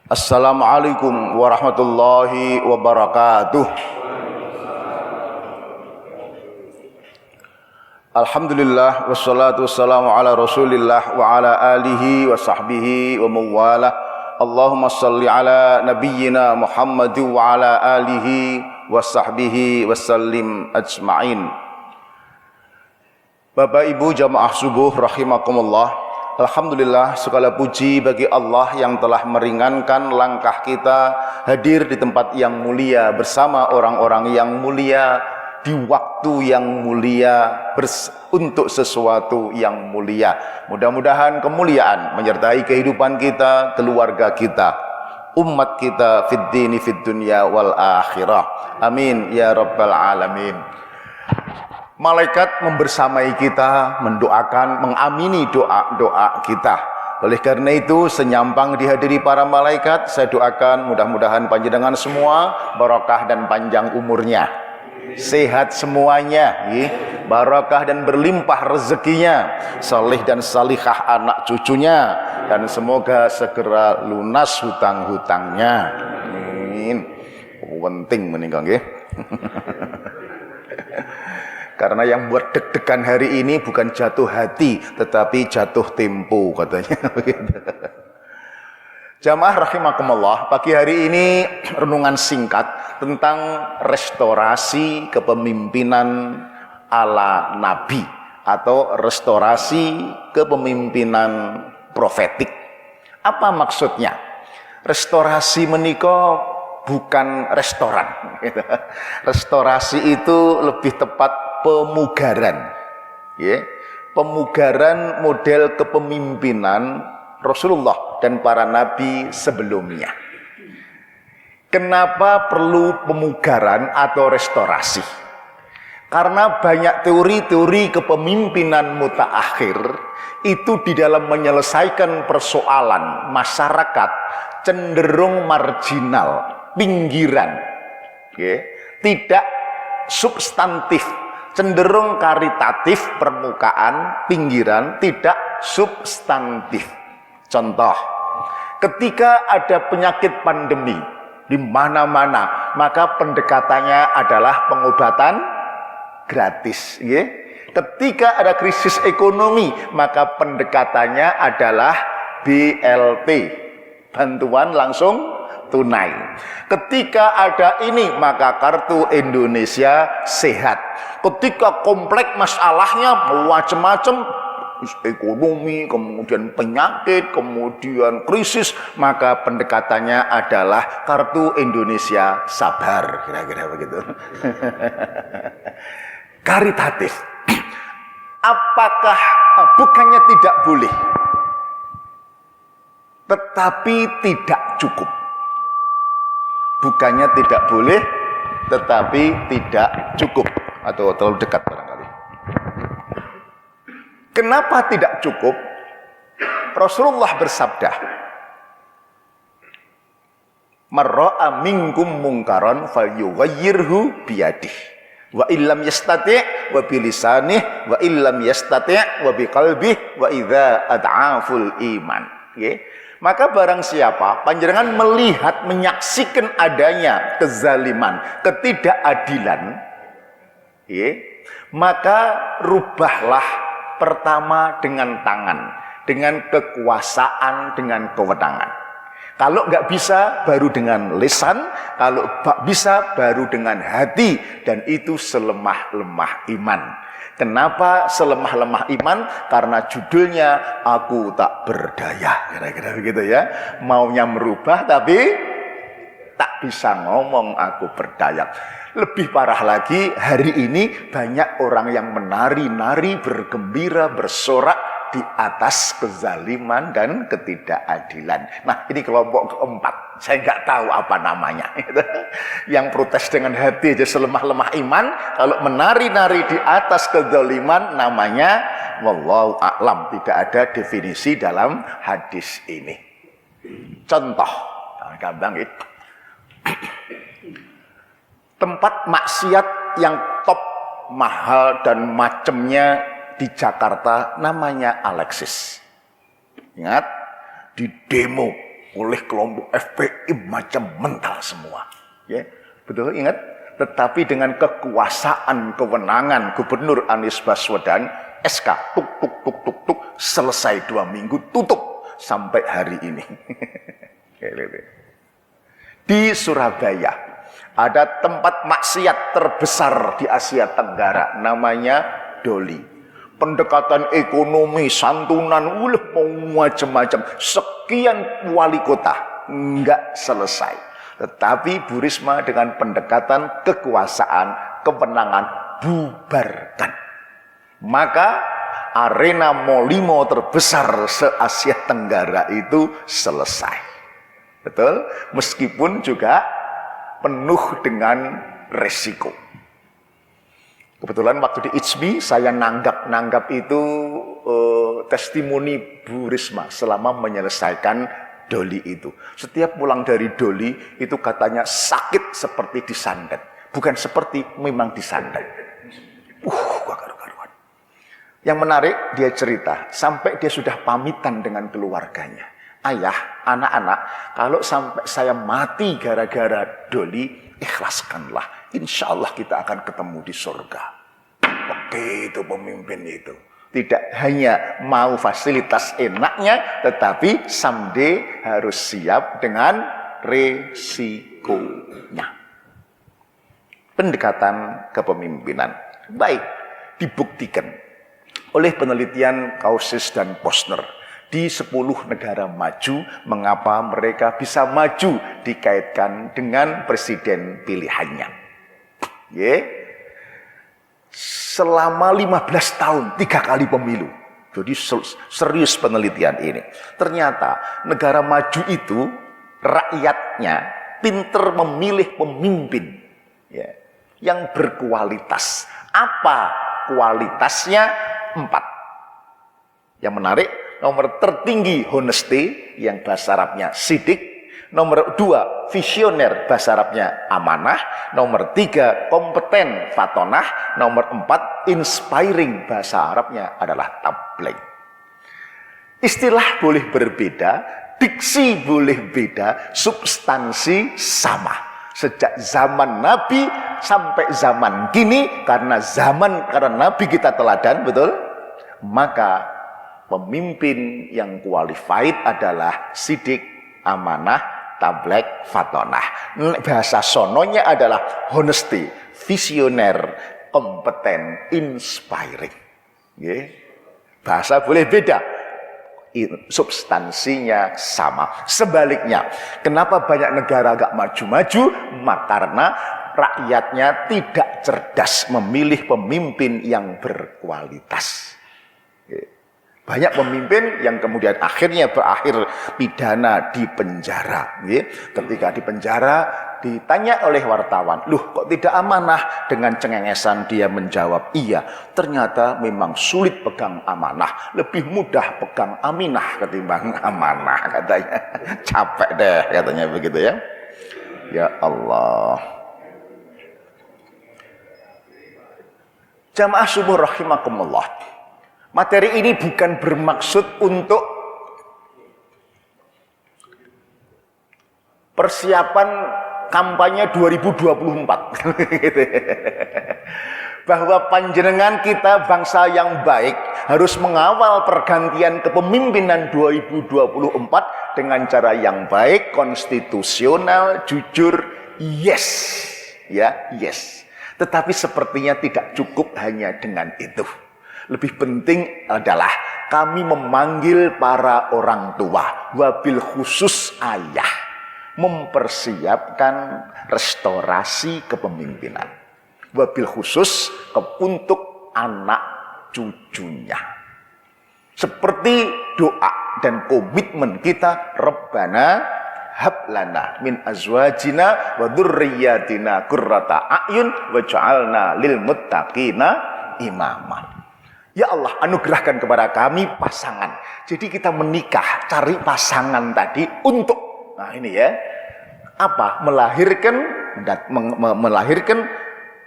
Assalamualaikum warahmatullahi wabarakatuh. Alhamdulillah wassalatu wassalamu ala Rasulillah wa ala alihi wa sahbihi wa mawalah. Allahumma salli ala nabiyyina Muhammad wa ala alihi wa sahbihi wa sallim ajma'in. Bapak Ibu jamaah subuh rahimakumullah. Alhamdulillah, segala puji bagi Allah yang telah meringankan langkah kita hadir di tempat yang mulia bersama orang-orang yang mulia di waktu yang mulia untuk sesuatu yang mulia. Mudah-mudahan kemuliaan menyertai kehidupan kita, keluarga kita, umat kita fid dini fid dunya wal akhirah. Amin ya rabbal alamin. Malaikat membersamai kita, mendoakan, mengamini doa-doa kita. Oleh karena itu, senyampang dihadiri para malaikat, saya doakan mudah-mudahan panjenengan semua barokah dan panjang umurnya, sehat semuanya, barokah dan berlimpah rezekinya, salih dan salihah anak cucunya, dan semoga segera lunas hutang-hutangnya. Amin. Penting meninggal, nggih. Karena yang buat deg-degan hari ini bukan jatuh hati, tetapi jatuh tempo katanya. Jamaah rahimakumullah, pagi hari ini renungan singkat tentang restorasi kepemimpinan ala Nabi atau restorasi kepemimpinan profetik. Apa maksudnya? Restorasi menika bukan restoran. Restorasi itu lebih tepat pemugaran, pemugaran model kepemimpinan Rasulullah dan para nabi sebelumnya. Kenapa perlu pemugaran atau restorasi? Karena banyak teori-teori kepemimpinan mutaakhir itu di dalam menyelesaikan persoalan masyarakat cenderung marginal, pinggiran, tidak substantif, cenderung karitatif, permukaan, pinggiran, tidak substantif. Contoh, ketika ada penyakit pandemi di mana-mana, maka pendekatannya adalah pengobatan gratis. Ketika ada krisis ekonomi, maka pendekatannya adalah BLT, bantuan langsung tunai. Ketika ada ini, maka kartu Indonesia Sehat. Ketika kompleks masalahnya macam-macam, ekonomi, kemudian penyakit, kemudian krisis, maka pendekatannya adalah kartu Indonesia Sabar, kira-kira begitu. Karitatif. Apakah bukannya tidak boleh, tetapi tidak cukup. Bukannya tidak boleh, tetapi tidak cukup, atau terlalu dekat barangkali. Kenapa tidak cukup? Rasulullah bersabda, "Marra'a minkum mungkaran falyughayyirhu biyadihi, wa illam yastati' wa bilisanihi, wa illam yastati' wa biqalbihi, wa idza ad'aful iman." Maka barang siapa panjenengan melihat, menyaksikan adanya kezaliman, ketidakadilan, maka rubahlah pertama dengan tangan, dengan kekuasaan, dengan kewenangan. Kalau nggak bisa, baru dengan lisan. Kalau nggak bisa, baru dengan hati. Dan itu selemah-lemah iman. Kenapa selemah-lemah iman? Karena judulnya Aku Tak Berdaya, kira-kira begitu ya. Maunya merubah tapi tak bisa ngomong aku berdaya. Lebih parah lagi, hari ini banyak orang yang menari-nari, bergembira, bersorak di atas kezaliman dan ketidakadilan. Nah, ini kelompok keempat. Saya nggak tahu apa namanya. Yang protes dengan hati aja selemah-lemah iman. Kalau menari-nari di atas kezaliman, namanya wallahu a'lam. Tidak ada definisi dalam hadis ini. Contoh, gampang itu. Tempat maksiat yang top, mahal dan macemnya di Jakarta namanya Alexis. Ingat, di demo oleh kelompok FPI macam mental semua. Ya, betul ingat? Tetapi dengan kekuasaan kewenangan Gubernur Anies Baswedan, SK tuk tuk tuk tuk tuk selesai 2 minggu tutup sampai hari ini. Di Surabaya ada tempat maksiat terbesar di Asia Tenggara, namanya Doli. Pendekatan ekonomi, santunan, mau macam-macam, sekian wali kota enggak selesai. Tetapi Bu Risma dengan pendekatan kekuasaan, kewenangan, bubarkan. Maka arena Molimo terbesar se-Asia Tenggara itu selesai. Betul? Meskipun juga penuh dengan resiko. Kebetulan waktu di ICMI saya nanggap itu testimoni Bu Risma selama menyelesaikan Doli itu. Setiap pulang dari Doli itu katanya sakit seperti disandet. Bukan seperti, memang disandet. Karuan. Yang menarik, dia cerita sampai dia sudah pamitan dengan keluarganya. Ayah, anak-anak, kalau sampai saya mati gara-gara Doli, ikhlaskanlah. Insya Allah kita akan ketemu di surga. Oke, itu pemimpin itu. Tidak hanya mau fasilitas enaknya, tetapi someday harus siap dengan resikonya. Pendekatan kepemimpinan. Baik, dibuktikan oleh penelitian Kausis dan Posner. Di 10 negara maju, mengapa mereka bisa maju dikaitkan dengan presiden pilihannya. Selama 15 tahun, 3 kali pemilu. Jadi serius penelitian ini. Ternyata negara maju itu, rakyatnya pinter memilih pemimpin yang berkualitas. Apa kualitasnya? 4. Yang menarik, nomor tertinggi honesty, yang bahasa Arabnya sidik. Nomor 2 visioner, bahasa Arabnya amanah. Nomor 3 kompeten, fatonah. Nomor 4 inspiring, bahasa Arabnya adalah tabligh. Istilah boleh berbeda, diksi boleh beda, substansi sama. Sejak zaman Nabi sampai zaman kini, karena Nabi kita teladan, betul? Maka pemimpin yang qualified adalah sidik, amanah, tabligh, fatonah. Bahasa sononya adalah honesty, visioner, kompeten, inspiring. Bahasa boleh beda, substansinya sama. Sebaliknya, kenapa banyak negara agak maju-maju? Karena rakyatnya tidak cerdas memilih pemimpin yang berkualitas. Banyak pemimpin yang kemudian akhirnya berakhir pidana di penjara. Ketika di penjara ditanya oleh wartawan, "Loh, kok tidak amanah?" Dengan cengengesan dia menjawab, "Iya, ternyata memang sulit pegang amanah. Lebih mudah pegang aminah ketimbang amanah," katanya. Capek deh katanya begitu ya. Ya Allah. Jamaah subuh rahimakumullah. Materi ini bukan bermaksud untuk persiapan kampanye 2024. Bahwa panjenengan kita bangsa yang baik harus mengawal pergantian kepemimpinan 2024 dengan cara yang baik, konstitusional, jujur, yes. Tetapi sepertinya tidak cukup hanya dengan itu. Lebih penting adalah kami memanggil para orang tua, wabil khusus ayah, mempersiapkan restorasi kepemimpinan. Wabil khusus untuk anak cucunya. Seperti doa dan komitmen kita, Rabbana hablana min azwajina wa dzurriyyatina qurrata a'yun waj'alna lil muttaqina imama. Ya Allah, anugerahkan kepada kami pasangan. Jadi kita menikah, cari pasangan tadi untuk, nah ini ya, apa? Melahirkan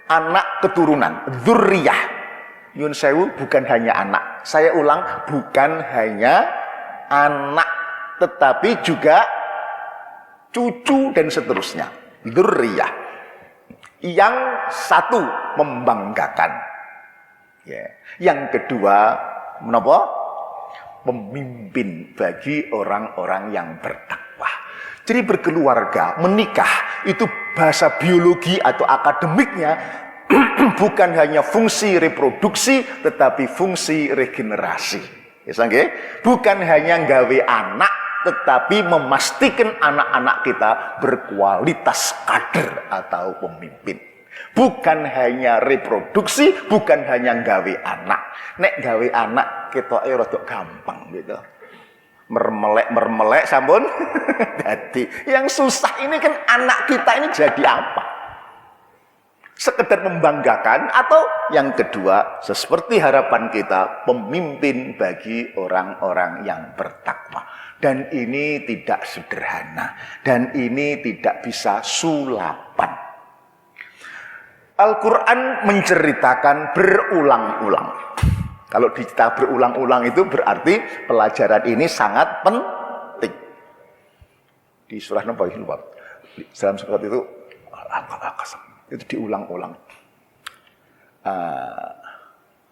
anak keturunan, dzurriyah. Yun sewu, bukan hanya anak. Saya ulang, bukan hanya anak, tetapi juga cucu dan seterusnya. Dzurriyyah. Yang satu membanggakan. Ya. Yang kedua menapa? Pemimpin bagi orang-orang yang bertakwa. Jadi berkeluarga, menikah itu bahasa biologi atau akademiknya bukan hanya fungsi reproduksi tetapi fungsi regenerasi. Ya, sangge? Bukan hanya gawe anak tetapi memastikan anak-anak kita berkualitas kader atau pemimpin. Bukan hanya reproduksi, bukan hanya gawe anak. Nek gawe anak kita rada gampang gitu. Mermelek sampun. Jadi yang susah ini kan anak kita ini jadi apa? Sekedar membanggakan atau yang kedua seperti harapan kita pemimpin bagi orang-orang yang bertakwa. Dan ini tidak sederhana dan ini tidak bisa sulapan. Al-Quran menceritakan berulang-ulang. Kalau kita berulang-ulang itu berarti pelajaran ini sangat penting. Di surah apa ini lupa. Dalam surat itu itu diulang-ulang.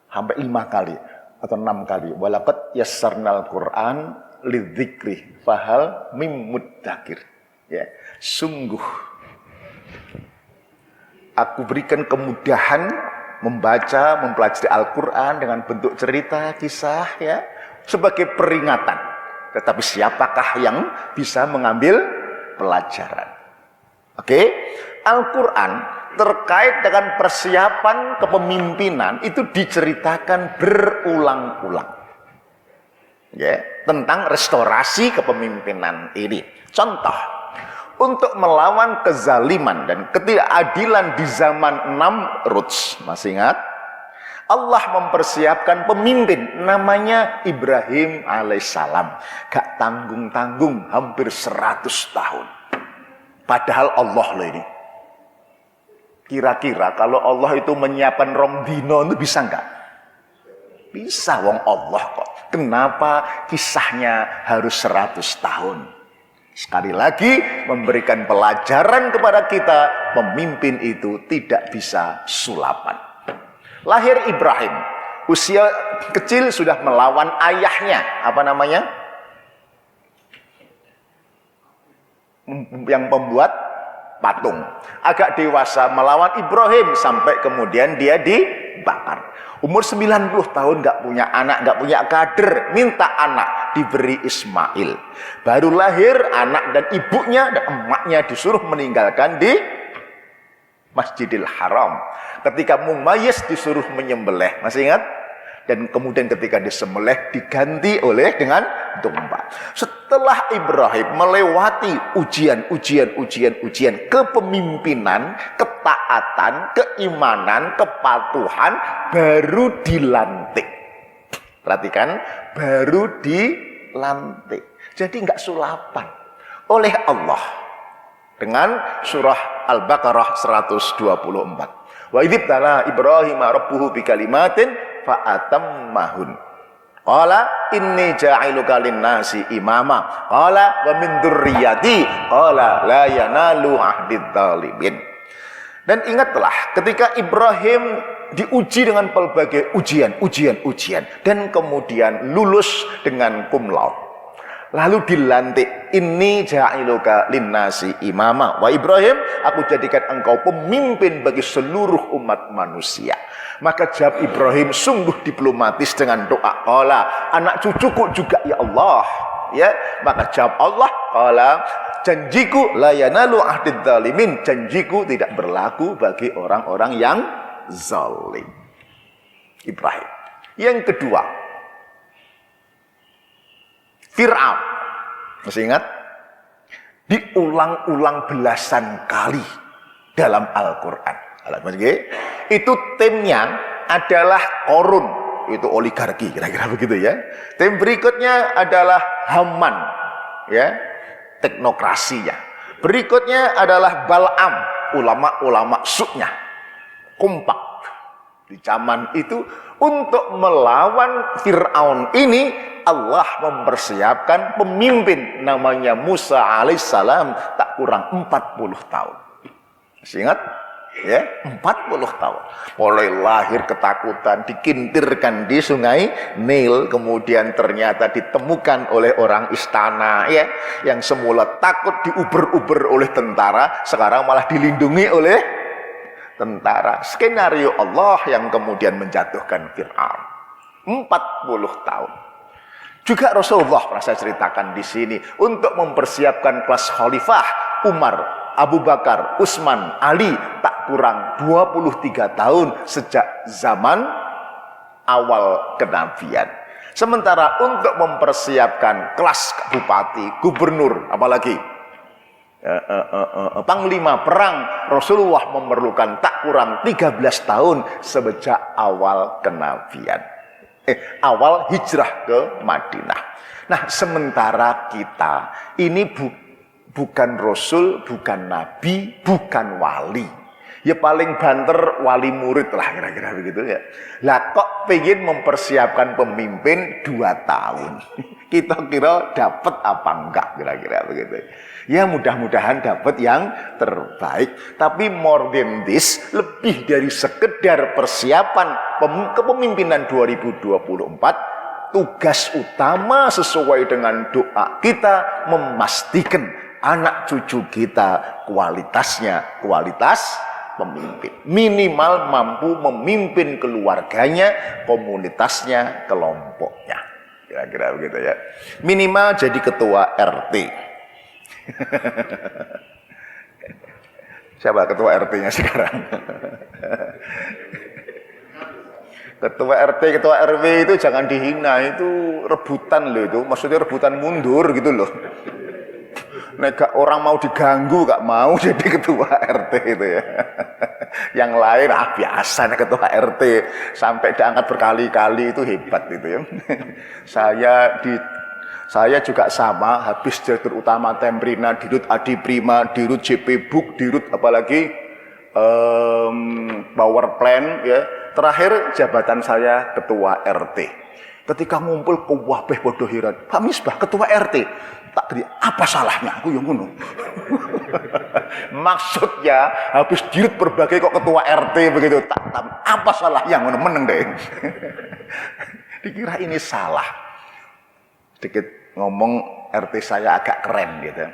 Sampai 5 kali atau 6 kali. Walaqad yassarnal Qur'an lidzikri fahal mim muddakir. Ya, sungguh aku berikan kemudahan membaca, mempelajari Al-Quran dengan bentuk cerita, kisah, ya, sebagai peringatan. Tetapi siapakah yang bisa mengambil pelajaran? Oke, Al-Quran terkait dengan persiapan kepemimpinan itu diceritakan berulang-ulang. Ya, tentang restorasi kepemimpinan ini. Contoh, untuk melawan kezaliman dan ketidakadilan di zaman Namrud, masih ingat? Allah mempersiapkan pemimpin namanya Ibrahim alaihissalam. Gak tanggung-tanggung hampir 100 tahun. Padahal Allah loh ini. Kira-kira kalau Allah itu menyiapkan Romdino itu bisa enggak? Bisa, wong Allah kok. Kenapa kisahnya harus 100 tahun? Sekali lagi memberikan pelajaran kepada kita, pemimpin itu tidak bisa sulapan. Lahir Ibrahim, usia kecil sudah melawan ayahnya. Apa namanya? Yang membuat patung. Agak dewasa melawan Ibrahim sampai kemudian dia dibakar. Umur 90 tahun gak punya anak, gak punya kader, minta anak, diberi Ismail. Baru lahir anak dan ibunya dan emaknya disuruh meninggalkan di Masjidil Haram. Ketika Mumayyiz disuruh menyembelih, masih ingat? Dan kemudian ketika disembelih diganti dengan domba. Setelah Ibrahim melewati ujian kepemimpinan, ketaatan, keimanan, kepatuhan, baru dilantik. Perhatikan, baru dilantik. Jadi enggak sulapan oleh Allah. Dengan surah Al-Baqarah 124. Wa idzibtala Ibrahim rabbuhu bikalimatin fa'atammahun. Qala inni ja'iluka lin-nasi imama. Qala wa min dzurriyyati. Qala la yanalu ahdidz dzalimin. Dan ingatlah ketika Ibrahim diuji dengan berbagai ujian dan kemudian lulus dengan cum laude. Lalu dilantik, inni ja'iluka linnasi imama. Wa Ibrahim, aku jadikan engkau pemimpin bagi seluruh umat manusia. Maka jawab Ibrahim sungguh diplomatis dengan doa. Qala, anak cucuku juga ya Allah. Ya, maka jawab Allah, qala, janjiku la yanalu ahdidz dzalimin. Janjiku tidak berlaku bagi orang-orang yang zalim. Ibrahim. Yang kedua, Fir'aun, masih ingat? Diulang-ulang belasan kali dalam Al-Quran. Itu timnya adalah Korun, itu oligarki, kira-kira begitu ya. Tim berikutnya adalah Haman, ya, teknokrasinya. Berikutnya adalah Bal'am, ulama-ulama suknya, kompak di zaman itu untuk melawan Fir'aun ini. Allah mempersiapkan pemimpin namanya Musa alaihissalam tak kurang 40 tahun. Masih ingat? Ya, 40 tahun. Mulai lahir ketakutan, dikintirkan di sungai Nil, kemudian ternyata ditemukan oleh orang istana ya, yang semula takut diuber-uber oleh tentara, sekarang malah dilindungi oleh tentara. Skenario Allah yang kemudian menjatuhkan Fir'aun. 40 tahun. Juga Rasulullah pernah saya ceritakan di sini untuk mempersiapkan kelas khalifah Umar, Abu Bakar, Utsman, Ali tak kurang 23 tahun sejak zaman awal kenabian. Sementara untuk mempersiapkan kelas bupati, gubernur, apalagi panglima perang, Rasulullah memerlukan tak kurang 13 tahun sejak awal kenabian. Awal hijrah ke Madinah. Nah, sementara kita ini bukan Rasul, bukan Nabi, bukan wali. Ya paling banter wali murid lah kira-kira begitu ya. Lah kok pengen mempersiapkan pemimpin 2 tahun. Kita kira dapat apa enggak kira-kira begitu. Ya mudah-mudahan dapat yang terbaik. Tapi more than this, lebih dari sekedar persiapan kepemimpinan 2024, tugas utama sesuai dengan doa kita memastikan anak cucu kita kualitas pemimpin. Minimal mampu memimpin keluarganya, komunitasnya, kelompoknya. Kira-kira begitu ya. Minimal jadi ketua RT. Siapa ketua RT-nya sekarang? Ketua RT, ketua RW itu jangan dihina, itu rebutan loh itu. Maksudnya rebutan mundur gitu loh. Nek orang mau diganggu gak mau jadi ketua RT itu ya. Yang lain biasa ketua RT sampai diangkat berkali-kali itu hebat itu ya. Saya juga sama, habis direktur utama Temprina, dirut Adi Prima, dirut JP Book, dirut apalagi power plant ya. Terakhir jabatan saya ketua RT. Ketika ngumpul ke wabeh bodoh heran, Pak Misbah ketua RT. Tak kira, apa salahnya aku yang ngono. Maksudnya habis dirut berbagai kok ketua RT begitu, tak apa salahnya ngono meneng deh. Dikira ini salah. Sedikit ngomong RT saya agak keren gitu.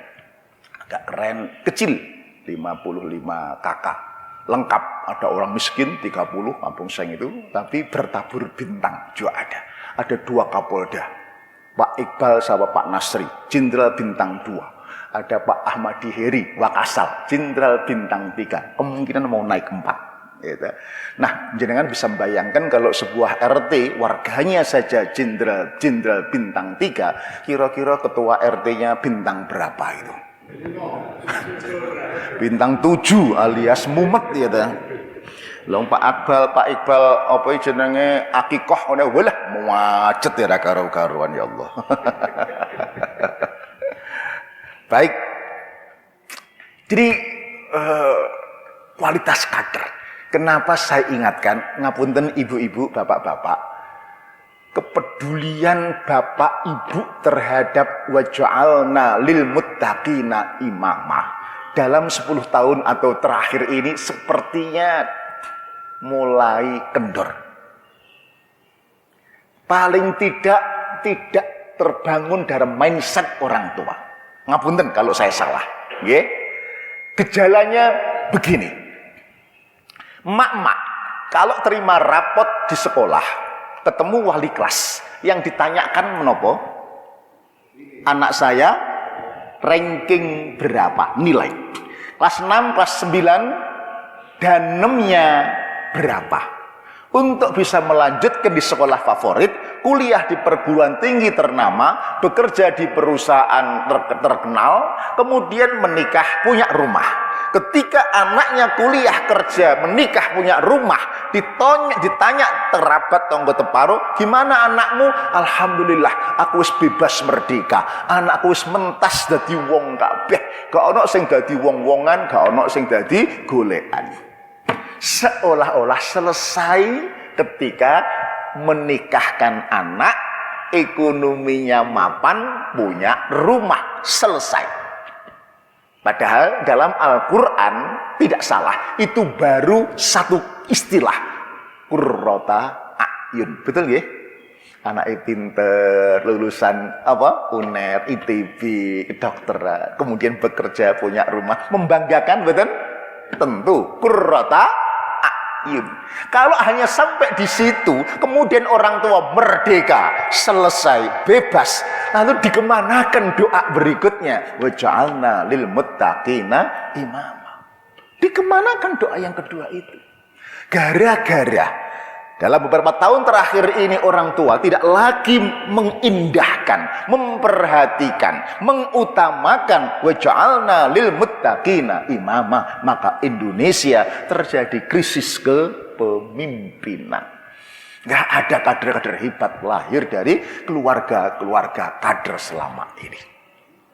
Agak keren, kecil, 55 kakak. Lengkap, ada orang miskin 30 kampung seng itu, tapi bertabur bintang juga ada. Ada 2 Kapolda, Pak Iqbal sama Pak Nasri, Jenderal bintang 2. Ada Pak Ahmadi Heri, Wakasal, Jenderal bintang 3. Kemungkinan mau naik 4. Gitu. Nah, jenengan bisa membayangkan kalau sebuah RT warganya saja jenderal bintang 3, kira-kira ketua RT-nya bintang berapa itu? Bintang 7 alias mumet gitu. Long Pak Iqbal apa jenenge akikoh ngene walah macet ya karo-karuan ya Allah. Baik. Jadi kualitas kader. Kenapa saya ingatkan, ngapunten ibu-ibu, bapak-bapak, kepedulian bapak ibu terhadap waja'alna lil muttaqina imamah dalam 10 tahun atau terakhir ini sepertinya mulai kendor. Paling tidak terbangun dalam mindset orang tua. Ngapunten kalau saya salah, nggih. Gejalanya begini. Mak-mak, kalau terima rapot di sekolah, ketemu wali kelas, yang ditanyakan menopo? Anak saya ranking berapa? Nilai. Kelas 6, kelas 9, danemnya berapa? Untuk bisa melanjutkan di sekolah favorit, kuliah di perguruan tinggi ternama, bekerja di perusahaan terkenal, kemudian menikah, punya rumah. Ketika anaknya kuliah, kerja, menikah, punya rumah, ditanya terabat tonggo teparo, gimana anakmu? Alhamdulillah, aku wis bebas merdeka. Anakku wis mentas dadi wong kabeh. Gak ono sing dadi wong-wongan, gak ono sing dadi golekan. Seolah-olah selesai ketika menikahkan anak, ekonominya mapan, punya rumah, selesai. Padahal dalam Al-Quran tidak salah, itu baru satu istilah, qurrata a'yun. Betul nggih? Anaknya pinter, lulusan UNER, ITB, kedokteran, kemudian bekerja, punya rumah, membanggakan, betul? Tentu, qurrata a'yun. Kalau hanya sampai di situ, kemudian orang tua merdeka, selesai, bebas, lalu dikemanakan doa berikutnya? Waj'alna lil muttaqina imama. Dikemanakan doa yang kedua itu? Gara-gara dalam beberapa tahun terakhir ini orang tua tidak lagi mengindahkan, memperhatikan, mengutamakan waj'alna lil muttaqina imama, maka Indonesia terjadi krisis kepemimpinan. Gak ada kader-kader hebat lahir dari keluarga-keluarga kader selama ini.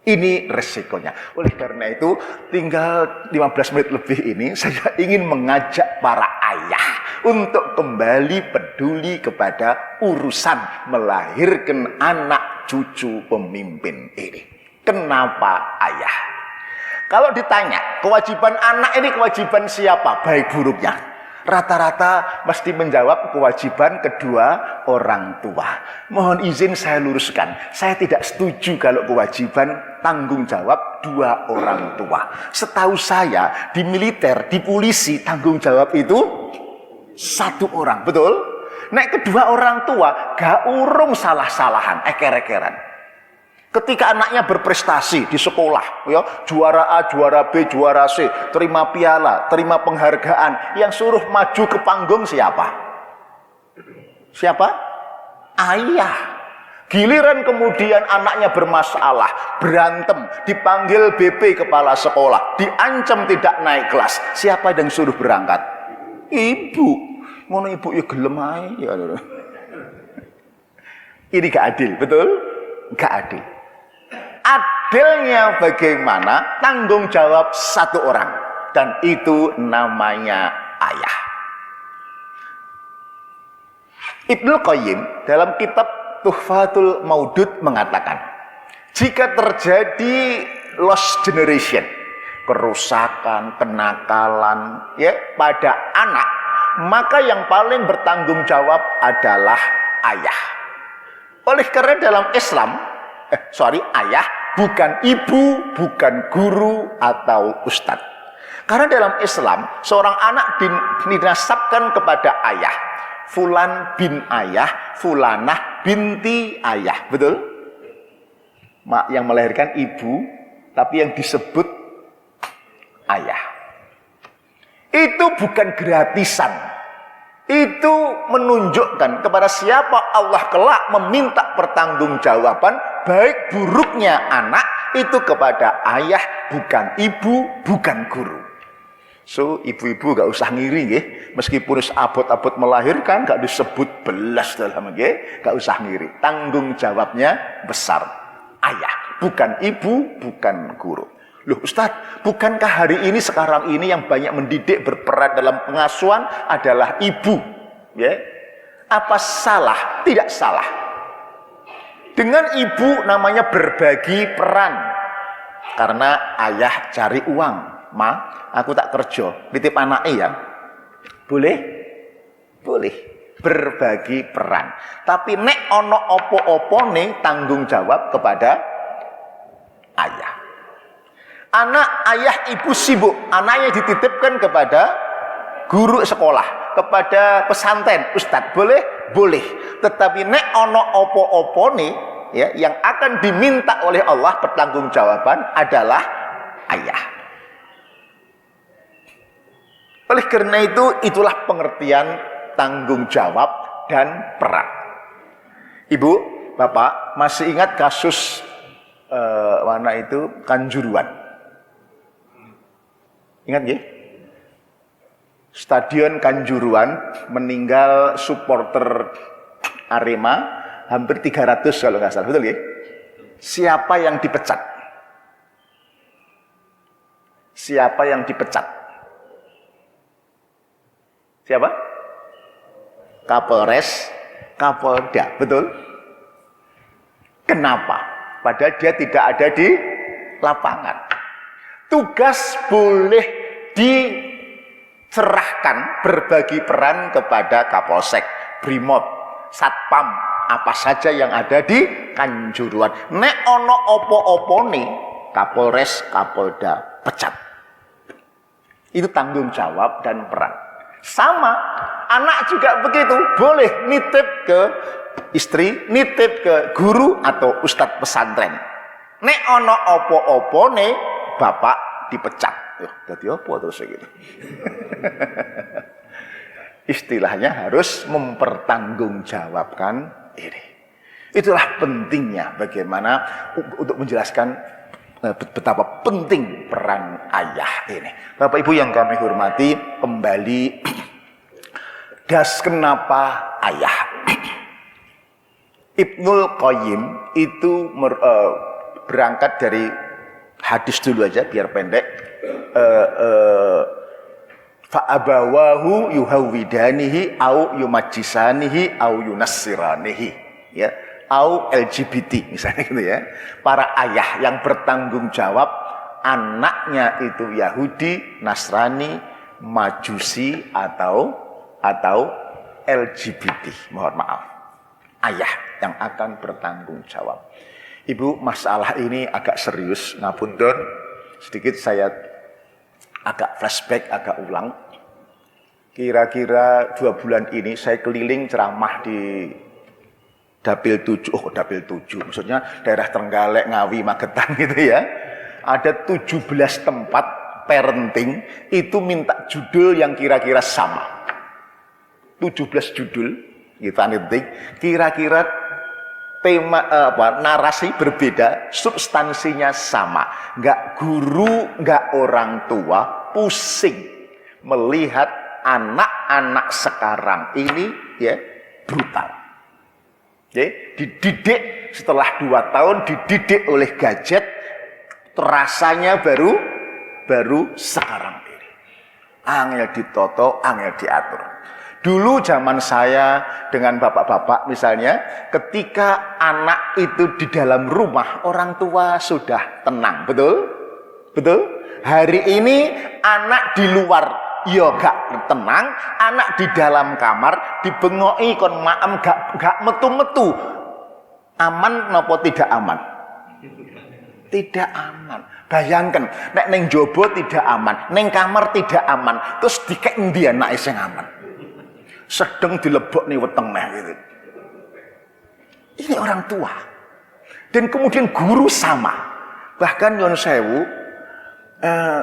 Ini resikonya. Oleh karena itu, tinggal 15 menit lebih ini, saya ingin mengajak para ayah untuk kembali peduli kepada urusan melahirkan anak cucu pemimpin ini. Kenapa ayah? Kalau ditanya, kewajiban anak ini kewajiban siapa? Baik buruknya. Rata-rata pasti menjawab kewajiban kedua orang tua. Mohon izin saya luruskan. Saya tidak setuju kalau kewajiban tanggung jawab dua orang tua. Setahu saya di militer, di polisi tanggung jawab itu satu orang. Betul? Nek kedua orang tua gak urung salah-salahan, eker-ekeran. Ketika anaknya berprestasi di sekolah, ya, juara A, juara B, juara C, terima piala, terima penghargaan, yang suruh maju ke panggung siapa? Siapa? Ayah. Giliran kemudian anaknya bermasalah, berantem, dipanggil BP kepala sekolah, diancam tidak naik kelas. Siapa yang suruh berangkat? Ibu. Ngono ibu ya gelem ae ya. Ini gak adil, betul? Gak adil. Adilnya bagaimana? Tanggung jawab satu orang, dan itu namanya ayah. Ibnu Qayyim dalam kitab Tuhfatul Maudud mengatakan, jika terjadi lost generation, kerusakan, kenakalan ya pada anak, maka yang paling bertanggung jawab adalah ayah. Oleh karena dalam Islam, ayah bukan ibu, bukan guru atau ustadz. Karena dalam Islam, seorang anak dinasabkan kepada ayah. Fulan bin ayah, fulanah binti ayah. Betul? Yang melahirkan ibu, tapi yang disebut ayah. Itu bukan gratisan. Itu menunjukkan kepada siapa Allah kelak meminta pertanggungjawaban baik buruknya anak itu kepada ayah, bukan ibu, bukan guru. So ibu-ibu gak usah ngiri nggih, meskipun abot-abot melahirkan gak disebut belas dalam nggih, gak usah ngiri. Tanggung jawabnya besar. Ayah, bukan ibu, bukan guru. Loh Ustadz, bukankah hari ini sekarang ini yang banyak mendidik berperan dalam pengasuhan adalah ibu? Ya, apa salah? Tidak salah. Dengan ibu namanya berbagi peran. Karena ayah cari uang, ma, aku tak kerja, titip anaknya ya. Boleh? Boleh. Berbagi peran. Tapi nek ono opo-opo nih tanggung jawab kepada ayah. Anak ayah ibu sibuk, anaknya dititipkan kepada guru sekolah, kepada pesantren, ustadz, boleh? Boleh. Tetapi nek ono opo-opo nih, ya, yang akan diminta oleh Allah pertanggungjawaban adalah ayah. Oleh karena itu, itulah pengertian tanggung jawab dan peran. Ibu, bapak, masih ingat kasus mana itu Kanjuruhan? Ingat nggih? Stadion Kanjuruhan meninggal supporter Arema hampir 300 kalau nggak salah, betul nggih? Siapa yang dipecat? Siapa yang dipecat? Siapa? Kapolres, Kapolda, betul? Kenapa? Padahal dia tidak ada di lapangan. Tugas boleh diserahkan berbagi peran kepada Kapolsek, Brimob, Satpam, apa saja yang ada di Kanjuruhan. Nek ono opo-opone, Kapolres, Kapolda pecat. Itu tanggung jawab dan peran. Sama, anak juga begitu, boleh nitip ke istri, nitip ke guru atau ustadz pesantren. Nek ono opo-opone, bapak dipecat. Jadi apa terus gitu. Istilahnya harus mempertanggungjawabkan ini. Itulah pentingnya bagaimana untuk menjelaskan betapa penting peran ayah ini. Bapak Ibu yang kami hormati, kembali gas kenapa ayah. Ibnul Qayyim itu berangkat dari hadis dulu aja biar pendek. Fa'abawahu yuhawidanihi au yumajjisanihi au yunassiranihi, ya, au LGBT misalnya gitu ya. Para ayah yang bertanggung jawab anaknya itu Yahudi, Nasrani, Majusi atau LGBT. Mohon maaf. Ayah yang akan bertanggung jawab. Ibu, masalah ini agak serius, ngapunten. Sedikit saya agak flashback, agak ulang. Kira-kira 2 bulan ini saya keliling ceramah di Dapil 7, Dapil 7, maksudnya daerah Trenggalek, Ngawi, Magetan gitu ya. Ada 17 tempat parenting itu minta judul yang kira-kira sama. 17 judul, gitu aneh, kira-kira tema narasi berbeda, substansinya sama. Enggak guru, enggak orang tua pusing melihat anak-anak sekarang ini ya brutal. Ya, dididik setelah 2 tahun dididik oleh gadget, rasanya baru sekarang ini. Angel ditoto, angel diatur. Dulu zaman saya dengan bapak-bapak misalnya, ketika anak itu di dalam rumah, orang tua sudah tenang, betul? Betul? Hari ini anak di luar, ya gak tenang, anak di dalam kamar, dibengoki kon maem gak metu-metu. Aman napa tidak aman? Tidak aman. Bayangkan, nek neng jobo tidak aman, neng kamar tidak aman, terus dikek endi anake sing aman? Sedang dilebok nih weteng gitu. Ini orang tua. Dan kemudian guru sama. Bahkan Yon Sewu,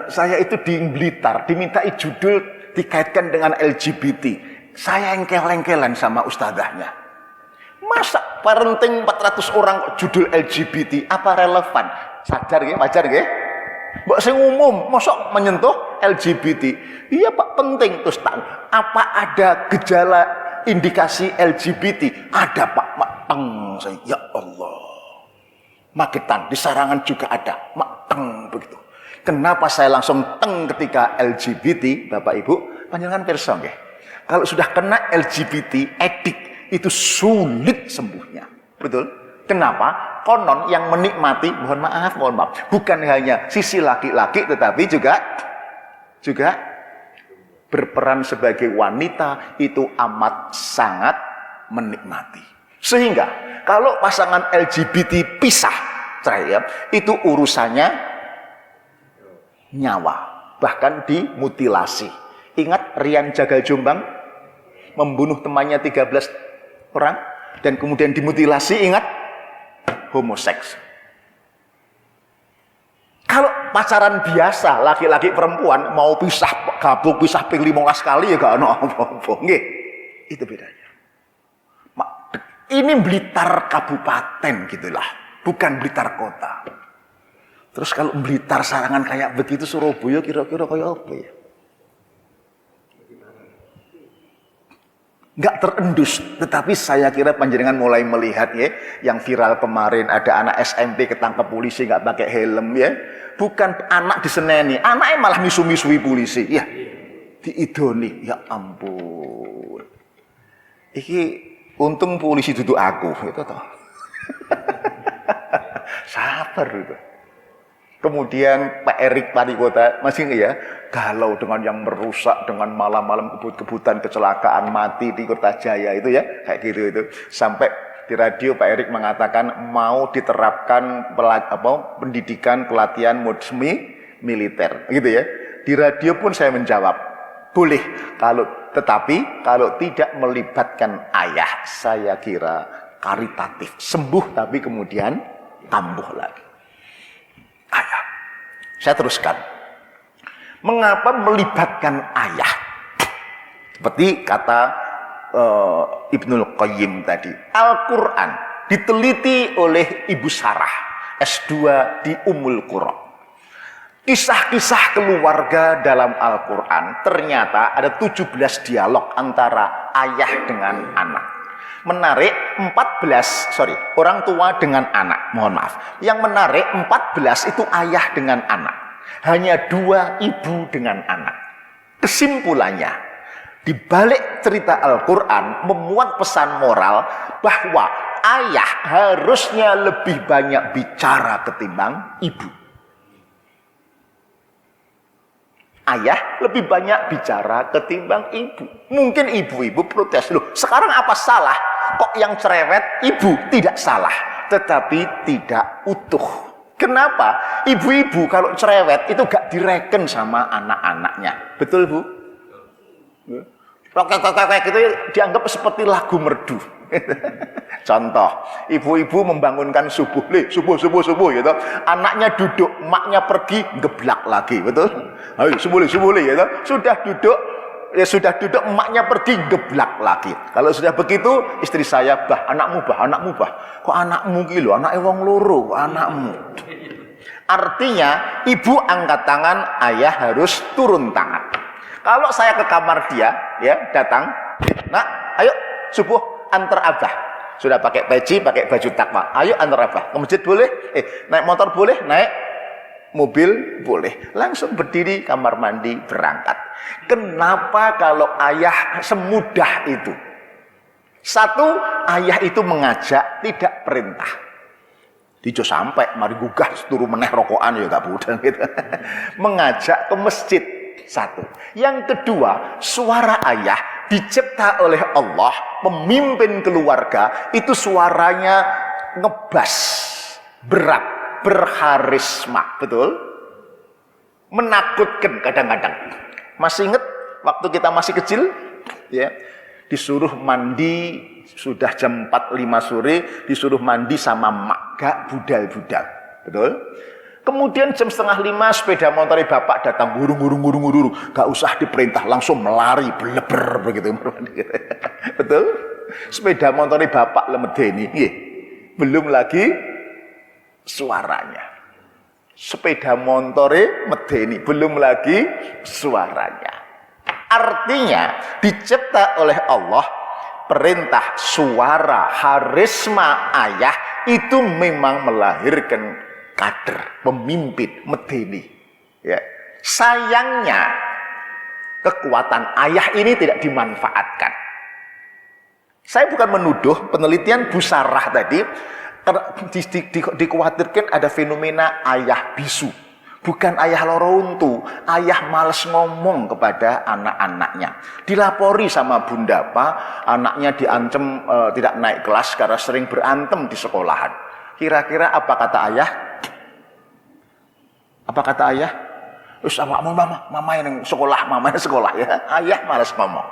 saya itu di Blitar dimintai judul dikaitkan dengan LGBT. Saya engkel-engkelan sama ustadzahnya. Masa parenting 400 orang judul LGBT, apa relevan? Sadar nggih, wajar nggih? Mbok sing umum, mosok menyentuh LGBT. Iya Pak, penting. Terus tahu, apa ada gejala indikasi LGBT? Ada Pak, mateng. Ya Allah. Magetan, di Sarangan juga ada, mateng begitu. Kenapa saya langsung teng ketika LGBT, Bapak Ibu? Panjenengan pirsa nggih. Kalau sudah kena LGBT, edik itu sulit sembuhnya. Betul? Kenapa? Konon yang menikmati, mohon maaf, bukan hanya sisi laki-laki, tetapi juga berperan sebagai wanita itu amat sangat menikmati. Sehingga kalau pasangan LGBT pisah, cerai, itu urusannya nyawa, bahkan dimutilasi. Ingat Rian Jagal Jombang membunuh temannya 13 orang dan kemudian dimutilasi, ingat? Homoseks. Kalau pacaran biasa laki-laki perempuan mau pisah gabung pisah ping 15 kali ya gak ono apa-apa. Nggih. Itu bedanya. Ini Blitar kabupaten gitulah, bukan Blitar kota. Terus kalau Blitar Sarangan kayak begitu, Surabaya kira-kira kayak apa ya? Nggak terendus, tetapi saya kira panjenengan mulai melihat ya, yang viral kemarin ada anak SMP ketangkep polisi nggak pakai helm ya, bukan anak diseneni, anaknya malah misu-misui polisi ya, diidoni, ya ampun, iki untung polisi duduk aku, itu toh. Sabar itu. Kemudian Pak Erik wali kota, masih nggak ya, galau dengan yang merusak, dengan malam-malam kebut-kebutan, kecelakaan, mati di Kertajaya itu ya, kayak gitu itu. Sampai di radio Pak Erik mengatakan mau diterapkan pendidikan pelatihan semi militer, gitu ya. Di radio pun saya menjawab, boleh, tetapi kalau tidak melibatkan ayah, saya kira karitatif, sembuh tapi kemudian kambuh lagi. Ayah. Saya teruskan. Mengapa melibatkan ayah? Seperti kata Ibnul Qayyim tadi. Al-Quran diteliti oleh Ibu Sarah, S2 di Ummul Qura. Kisah-kisah keluarga dalam Al-Quran ternyata ada 17 dialog antara ayah dengan anak. Menarik orang tua dengan anak, mohon maaf. Yang menarik 14 itu ayah dengan anak. Hanya 2 ibu dengan anak. Kesimpulannya, di balik cerita Al-Quran memuat pesan moral bahwa ayah harusnya lebih banyak bicara ketimbang ibu. Ayah lebih banyak bicara ketimbang ibu. Mungkin ibu-ibu protes, loh sekarang apa salah? Kok yang cerewet ibu? Tidak salah, tetapi tidak utuh. Kenapa? Ibu-ibu kalau cerewet itu gak direken sama anak-anaknya. Betul Bu? Rokek-rokek itu dianggap seperti lagu merdu. Contoh, ibu-ibu membangunkan subuh gitu. Anaknya duduk, maknya pergi, geblak lagi, betul? Ayo subuh gitu. Sudah duduk, emaknya pergi, geblak lagi. Kalau sudah begitu, istri saya, anakmu. Kok anakmu gitu? Anaknya wong loro, anakmu. Artinya, ibu angkat tangan, ayah harus turun tangan. Kalau saya ke kamar dia, ya datang, nak, ayo subuh antar abah. Sudah pakai peci, pakai baju takwa. Ayo antar abah. Ke masjid boleh? Naik motor boleh? Naik mobil boleh. Langsung berdiri kamar mandi berangkat. Kenapa kalau ayah semudah itu? Satu, ayah itu mengajak, tidak perintah. Dijo sampai mari gugah turu meneh rokokan ya gak budang gitu. Mengajak ke masjid. Satu. Yang kedua, suara ayah dicipta oleh Allah, pemimpin keluarga, itu suaranya ngebas, berat, berharisma, betul? Menakutkan kadang-kadang. Masih ingat waktu kita masih kecil, ya, disuruh mandi sudah jam 4-5 sore, disuruh mandi sama mak, gak budal-budal, betul? Kemudian jam 4:30 sepeda motor bapak datang gurung, gak usah diperintah, langsung melari beleber begitu. Betul? Sepeda motor bapak lemedeni, belum lagi suaranya. Sepeda motor medeni, belum lagi suaranya. Artinya dicipta oleh Allah, perintah, suara, harisma ayah itu memang melahirkan kader, pemimpin, medeni. Ya. Sayangnya kekuatan ayah ini tidak dimanfaatkan. Saya bukan menuduh, penelitian Bu Sarah tadi dikhawatirkan ada fenomena ayah bisu. Bukan ayah loro untu, ayah males ngomong kepada anak-anaknya. Dilapori sama Bunda Pak, anaknya diancam tidak naik kelas karena sering berantem di sekolahan. Kira-kira apa kata ayah? Apa kata ayah? Wis mama yang sekolah ya. Ayah malas ngomong.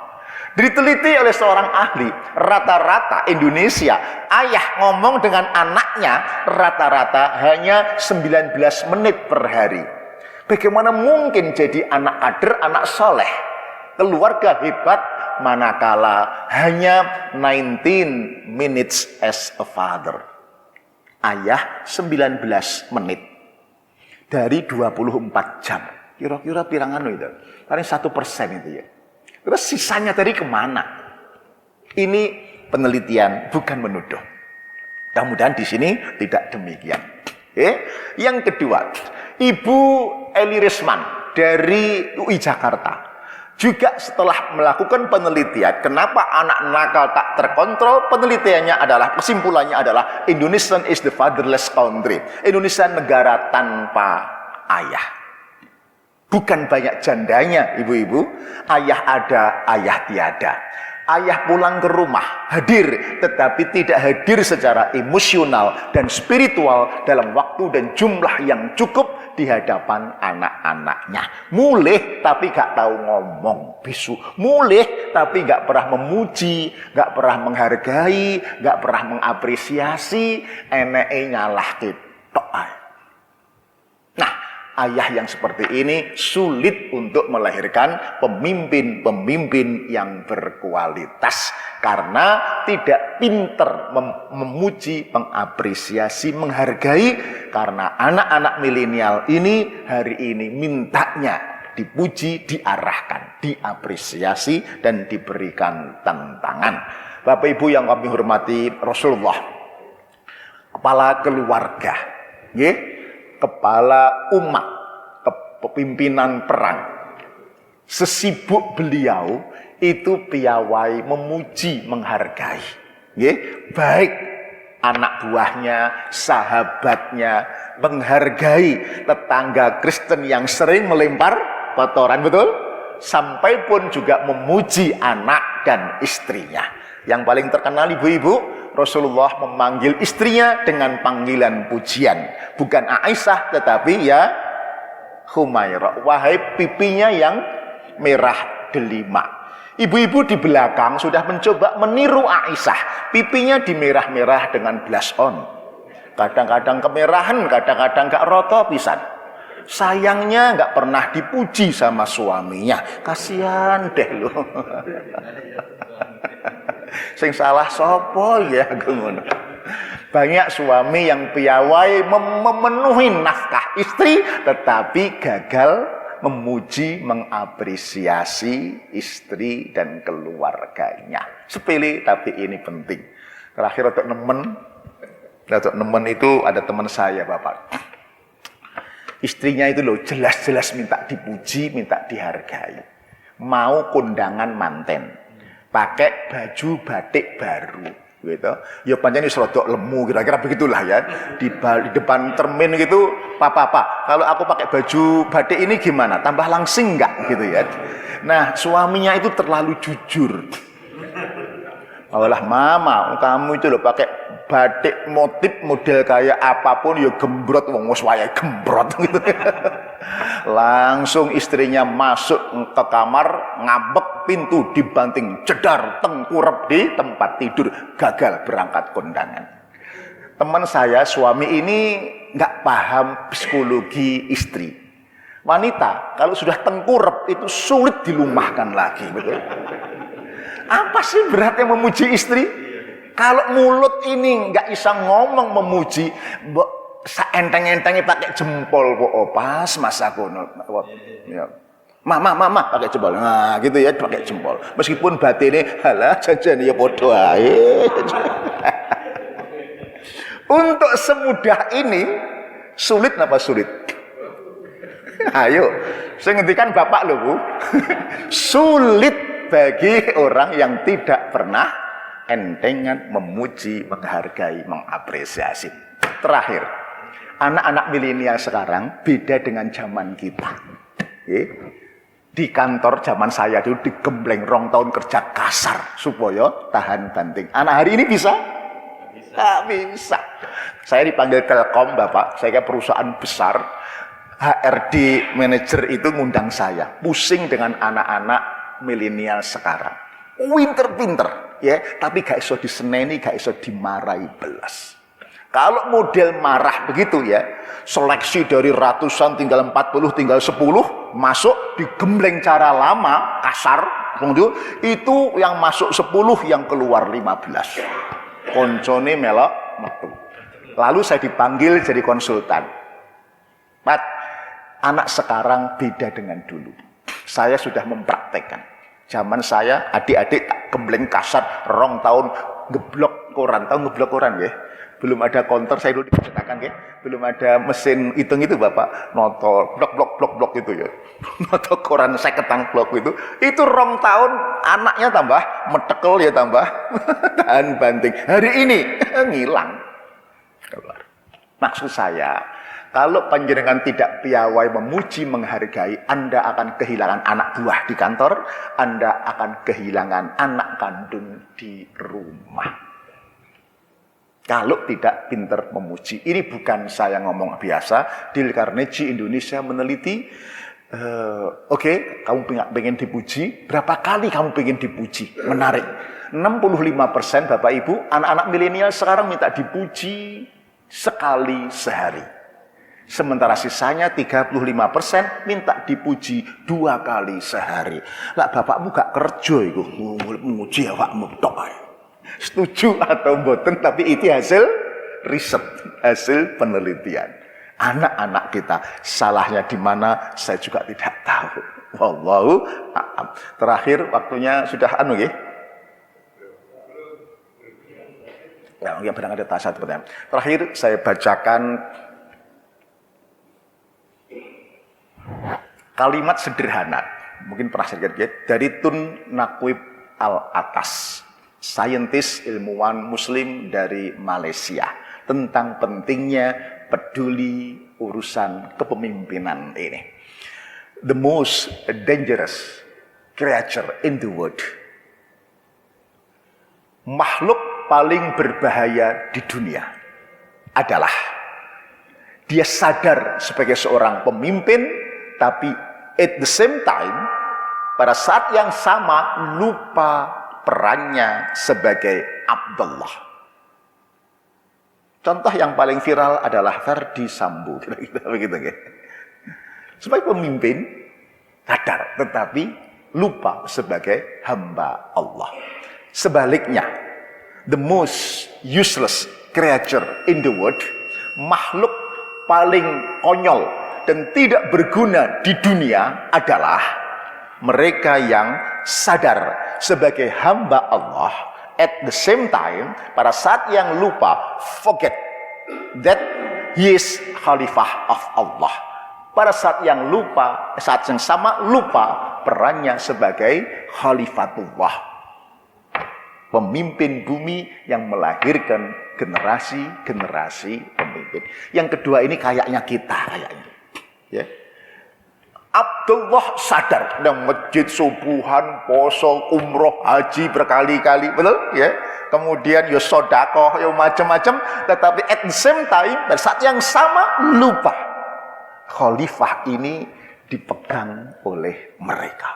Diteliti oleh seorang ahli, rata-rata Indonesia ayah ngomong dengan anaknya rata-rata hanya 19 menit per hari. Bagaimana mungkin jadi anak kader, anak soleh, keluarga hebat manakala hanya 19 minutes as a father? Ayah 19 menit dari 24 jam. Kira-kira pirangan itu. Paling 1% itu ya. Terus sisanya tadi kemana? Ini penelitian, bukan menuduh. Mudah-mudahan di sini tidak demikian. Yang kedua, Ibu Eli Risman dari UI Jakarta. Juga setelah melakukan penelitian, kenapa anak nakal tak terkontrol? Penelitiannya adalah, kesimpulannya adalah Indonesia is the fatherless country. Indonesia negara tanpa ayah. Bukan banyak jandanya, ibu-ibu. Ayah ada, ayah tiada. Ayah pulang ke rumah, hadir, tetapi tidak hadir secara emosional dan spiritual dalam waktu dan jumlah yang cukup di hadapan anak-anaknya. Mulih tapi gak tahu ngomong bisu. Mulih tapi gak pernah memuji, gak pernah menghargai, gak pernah mengapresiasi, eneke nyalah ketok. Nah, ayah yang seperti ini sulit untuk melahirkan pemimpin-pemimpin yang berkualitas karena tidak pinter memuji, mengapresiasi, menghargai. Karena anak-anak milenial ini hari ini mintanya dipuji, diarahkan, diapresiasi, dan diberikan tantangan. Bapak Ibu yang kami hormati, Rasulullah, kepala keluarga, kepala umat, kepemimpinan perang, sesibuk beliau itu piawai memuji, menghargai, baik anak buahnya, sahabatnya, menghargai tetangga Kristen yang sering melempar kotoran, betul? Sampai pun juga memuji anak dan istrinya. Yang paling terkenal, ibu-ibu, Rasulullah memanggil istrinya dengan panggilan pujian. Bukan Aisyah, tetapi ya Humairah, wahai pipinya yang merah delima. Ibu-ibu di belakang sudah mencoba meniru Aisyah. Pipinya dimerah-merah dengan blush on. Kadang-kadang kemerahan, kadang-kadang gak roto pisan. Sayangnya gak pernah dipuji sama suaminya. Kasihan deh lo. Sing salah sopo ya ngono. Banyak suami yang piawai memenuhi nafkah istri tetapi gagal memuji, mengapresiasi istri dan keluarganya. Sepele tapi ini penting. Terakhir untuk nemen itu ada teman saya, Bapak. Istrinya itu loh jelas-jelas minta dipuji, minta dihargai. Mau kondangan manten, pakai baju batik baru, gitu. Ya pancen wis rada lemu, kira-kira begitulah ya. Di depan cermin gitu, "Papa, kalau aku pakai baju batik ini gimana? Tambah langsing enggak?" gitu ya. Nah, suaminya itu terlalu jujur. Alah mama, kamu itu loh pakai batik motif model kayak apapun ya gembrot, wong wis wayahe gembrot gitu. Langsung istrinya masuk ke kamar, ngambek pintu dibanting, jedar, tengkurap di tempat tidur, gagal berangkat kondangan. Teman saya suami ini nggak paham psikologi istri. Wanita kalau sudah tengkurap itu sulit dilumahkan lagi, betul? Apa sih beratnya memuji istri? Kalau mulut ini nggak bisa ngomong memuji, saenteng-entengnya pakai jempol, pas masa kono. Ya. Mama pakai jempol. Nah, gitu ya, pakai jempol. Meskipun batine halah jajan ya padha ae. Untuk semudah ini sulit apa sulit? Ayo, saya ngendikan Bapak lho, Bu. Sulit bagi orang yang tidak pernah entengan memuji, menghargai, mengapresiasi. Terakhir, anak-anak milenial sekarang beda dengan zaman kita. Di kantor zaman saya dulu digembleng 2 tahun kerja kasar supaya tahan banting. Anak hari ini bisa? Nggak bisa. Saya dipanggil Telkom, Bapak. Saya kayak perusahaan besar. HRD manajer itu ngundang saya. Pusing dengan anak-anak milenial sekarang. Pinter-pinter, ya, tapi gak iso diseneni, gak iso dimarahi belas. Kalau model marah begitu ya, seleksi dari ratusan tinggal 40, tinggal 10, masuk digembleng cara lama, kasar, itu yang masuk 10, yang keluar 15. Koncone melok metu. Lalu saya dipanggil jadi konsultan. Pat, anak sekarang beda dengan dulu. Saya sudah mempraktekkan. Zaman saya adik-adik gembleng kasar 2 tahun ngeblok koran, tahu ngeblok koran ya? Belum ada counter, saya dulu diceritakan ya. Belum ada mesin hitung itu Bapak. Noto blok itu ya. Noto koran seketan blok itu 2 tahun anaknya tambah metekel ya tambah tahan banting. Hari ini ngilang. Maksud saya, kalau panjenengan tidak piawai memuji menghargai, Anda akan kehilangan anak buah di kantor, Anda akan kehilangan anak kandung di rumah. Kalau tidak pinter memuji. Ini bukan saya ngomong biasa. Dale Carnegie Indonesia meneliti, oke, kamu pengen dipuji, berapa kali kamu pengen dipuji? Menarik. 65% Bapak Ibu, anak-anak milenial sekarang minta dipuji sekali sehari. Sementara sisanya 35% minta dipuji 2 kali sehari. Lah bapakmu gak kerja iku muji awakmu tok ae. Setuju atau mboten, tapi itu hasil riset, hasil penelitian. Anak-anak kita salahnya di mana saya juga tidak tahu. Wallahu a'lam. Terakhir waktunya sudah nggih. Ya, barang ada satu pertanyaan. Terakhir saya bacakan kalimat sederhana, mungkin pernah saya lihat, dari Tun Naquib Al-Atas, saintis ilmuwan muslim dari Malaysia, tentang pentingnya peduli urusan kepemimpinan ini. The most dangerous creature in the world, makhluk paling berbahaya di dunia adalah dia sadar sebagai seorang pemimpin, tapi at the same time, pada saat yang sama lupa perannya sebagai Abdullah. Contoh yang paling viral adalah Ferdy Sambo. Begitu ya. Sebagai pemimpin sadar, tetapi lupa sebagai hamba Allah. Sebaliknya, the most useless creature in the world, makhluk paling konyol dan tidak berguna di dunia adalah mereka yang sadar sebagai hamba Allah, at the same time, pada saat yang lupa, forget that he is khalifah of Allah. Pada saat yang lupa, saat yang sama lupa perannya sebagai khalifatullah, pemimpin bumi yang melahirkan generasi-generasi pemimpin. Yang kedua ini kayaknya kita, ya. Abdullah sadar, dan masjid subuhan, poso, umroh, haji berkali-kali, betul ya. Kemudian ya sodakoh, ya macam-macam, tetapi at the same time, pada saat yang sama lupa khalifah ini dipegang oleh mereka.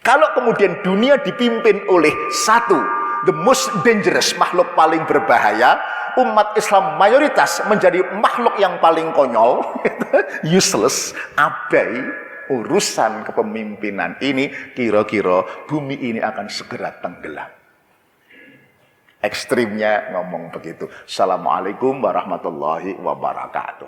Kalau kemudian dunia dipimpin oleh satu, the most dangerous, makhluk paling berbahaya, umat Islam mayoritas menjadi makhluk yang paling konyol, useless, abai, urusan kepemimpinan ini, kira-kira bumi ini akan segera tenggelam. Ekstrimnya ngomong begitu. Assalamualaikum warahmatullahi wabarakatuh.